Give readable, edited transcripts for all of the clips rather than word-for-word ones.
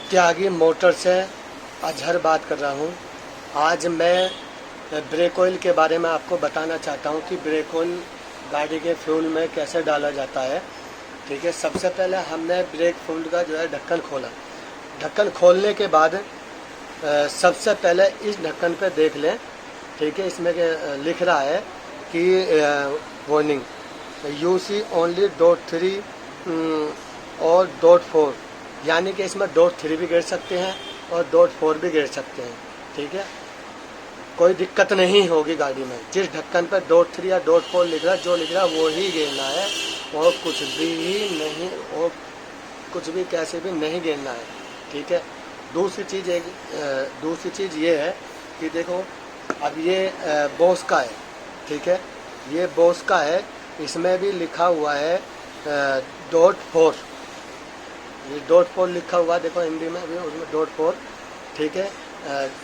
त्यागी motor से अजहर बात कर रहा हूँ। आज मैं ब्रेक ऑयल के बारे में आपको बताना चाहता हूँ कि ब्रेक ऑयल गाड़ी के फ्यूल में कैसे डाला जाता है। ठीक है, सबसे पहले हमने ब्रेक फ्यूल का जो है ढक्कन खोला। ढक्कन खोलने के बाद सबसे पहले इस ढक्कन पे देख लें। ठीक है, इसमें लिख रहा है कि वार्निंग यूसी ओनली .3 और .4, यानी कि इसमें .3 भी गिर सकते हैं और .4 भी गिर सकते हैं। ठीक है, कोई दिक्कत नहीं होगी गाड़ी में। जिस ढक्कन पर .3 या .4 लिख रहा है, जो लिख रहा है वो ही गिरना है और कुछ भी नहीं, और कुछ भी कैसे भी नहीं गिरना है। ठीक है, दूसरी चीज़ ये है कि देखो, अब ये बोस का है। ठीक है, ये बोस का है, इसमें भी लिखा हुआ है .4। ये .4 लिखा हुआ है, देखो हिंदी में भी उसमें .4। ठीक है,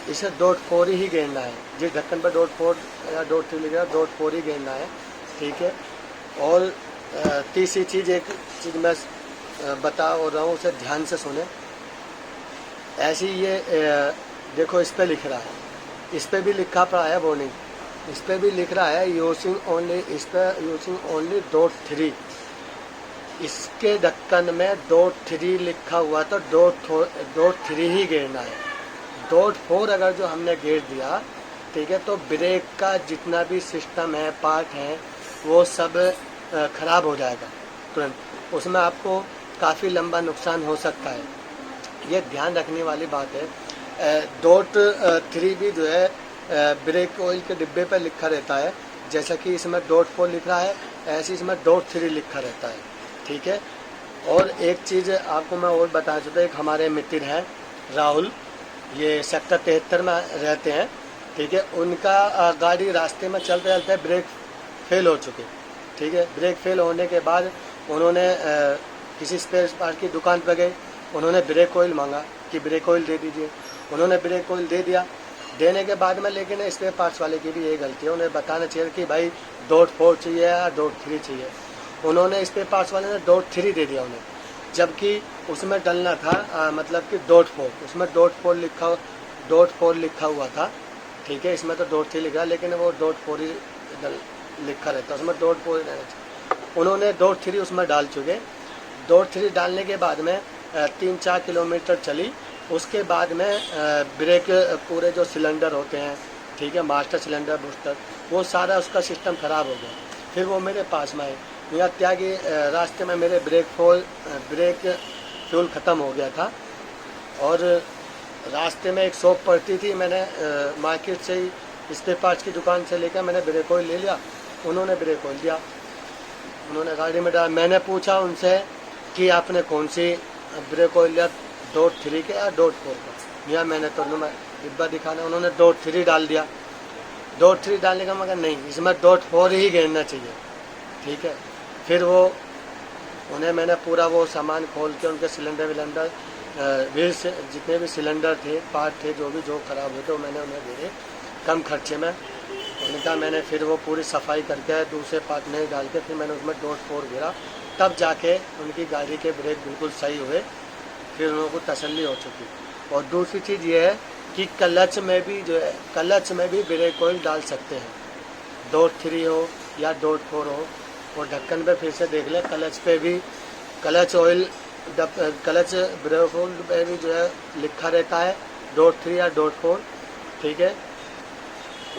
इसे .4 ही गिरना है। जिस ढक्कन पर .4 या .3 लिखा है, .4 ही गिरना है। ठीक है, और तीसरी चीज़, एक चीज़ मैं बता रहा हूँ, उसे ध्यान से सुने। ऐसी ये देखो, इस पर लिख रहा है, इस पर भी लिखा पड़ा है वार्निंग, इस पर भी लिख रहा है यूजिंग ओनली, इस पर यूजिंग ओनली .3। इसके ढक्कन में .3 लिखा हुआ तो .3 ही गिरना है। .4 अगर जो हमने गिर दिया, ठीक है, तो ब्रेक का जितना भी सिस्टम है, पार्ट है, वो सब खराब हो जाएगा तुरंत। उसमें आपको काफ़ी लंबा नुकसान हो सकता है। ये ध्यान रखने वाली बात है। .3 भी जो है ब्रेक ऑयल के डिब्बे पर लिखा रहता है, जैसा कि इसमें .4 लिख रहा है, ऐसे इसमें .3 लिखा रहता है। ठीक है, और एक चीज़ आपको मैं और बता चुका, एक हमारे मित्र हैं राहुल, ये सेक्टर 73 में रहते हैं। ठीक है, उनका गाड़ी रास्ते में चलते चलते ब्रेक फेल हो चुके। ठीक है, ब्रेक फेल होने के बाद उन्होंने किसी स्पेयर पार्ट की दुकान पर गए, उन्होंने ब्रेक ऑयल मांगा कि ब्रेक ऑयल दे दीजिए। उन्होंने ब्रेक ऑयल दे दिया। देने के बाद में लेकिन स्पेयर पार्ट्स वाले की भी ये गलती है, उन्हें बताना चाहिए कि भाई .4 चाहिए या .3 चाहिए। उन्होंने स्पेयर पार्ट्स वाले ने .3 दे दिया उन्हें, जबकि उसमें डलना था मतलब कि .4, उसमें .4 लिखा हुआ था। ठीक है, इसमें तो .3 लिखा, लेकिन वो .4 ही लिखा रहता, उसमें .4 रहना चाहिए। उन्होंने .3 उसमें डाल चुके। .3 डालने के बाद में 3-4 किलोमीटर चली। उसके बाद में ब्रेक पूरे जो सिलेंडर होते हैं, ठीक है, मास्टर सिलेंडर, बूस्टर, वो सारा उसका सिस्टम ख़राब हो गया। फिर वो मेरे पास में आए, यहाँ त्यागी रास्ते में मेरे ब्रेक फ्यूल ख़त्म हो गया था, और रास्ते में एक शॉप पड़ती थी, मैंने मार्केट से ही स्पेयर पार्ट्स की दुकान से लेकर मैंने ब्रेक ऑयल ले लिया। उन्होंने ब्रेक ऑयल दिया, उन्होंने गाड़ी में डाला। मैंने पूछा उनसे कि आपने कौन सी ब्रेक ऑयल लिया, .3 के या .4 का? या मैंने तो डिब्बा दिखाना, उन्होंने .3 डाल दिया। .3 डालने का मगर नहीं, इसमें .4 ही गिरना चाहिए। ठीक है, फिर वो उन्हें मैंने पूरा वो सामान खोल के उनके सिलेंडर व्हील्स जितने भी सिलेंडर थे, पार्ट थे, जो ख़राब हुए थे, वो मैंने उन्हें दे कम खर्चे में। उनका मैंने फिर वो पूरी सफाई करके दूसरे पार्ट नहीं डाल के फिर मैंने उसमें .4 गिरा, तब जाके उनकी गाड़ी के ब्रेक बिल्कुल सही हुए। फिर उन लोगों को तसल्ली हो चुकी। और दूसरी चीज़ ये है कि क्लच में भी जो है, क्लच में भी ब्रेक ऑयल डाल सकते हैं, .3 हो या .4 हो। और ढक्कन पे फिर से देख लें, क्लच पे भी क्लच ब्रेक ऑयल पे भी जो है लिखा रहता है .3 या .4। ठीक है,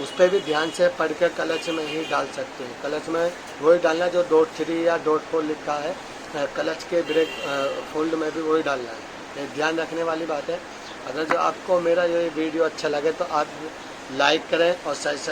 उस पर भी ध्यान से पढ़ कर क्लच में ही डाल सकते हैं। क्लच में वही डालना जो .3 या .4 लिखा है, क्लच के ब्रेक फोल्ड में भी वही डालना है। ये ध्यान रखने वाली बात है। अगर जो आपको मेरा ये वीडियो अच्छा लगे तो आप लाइक करें और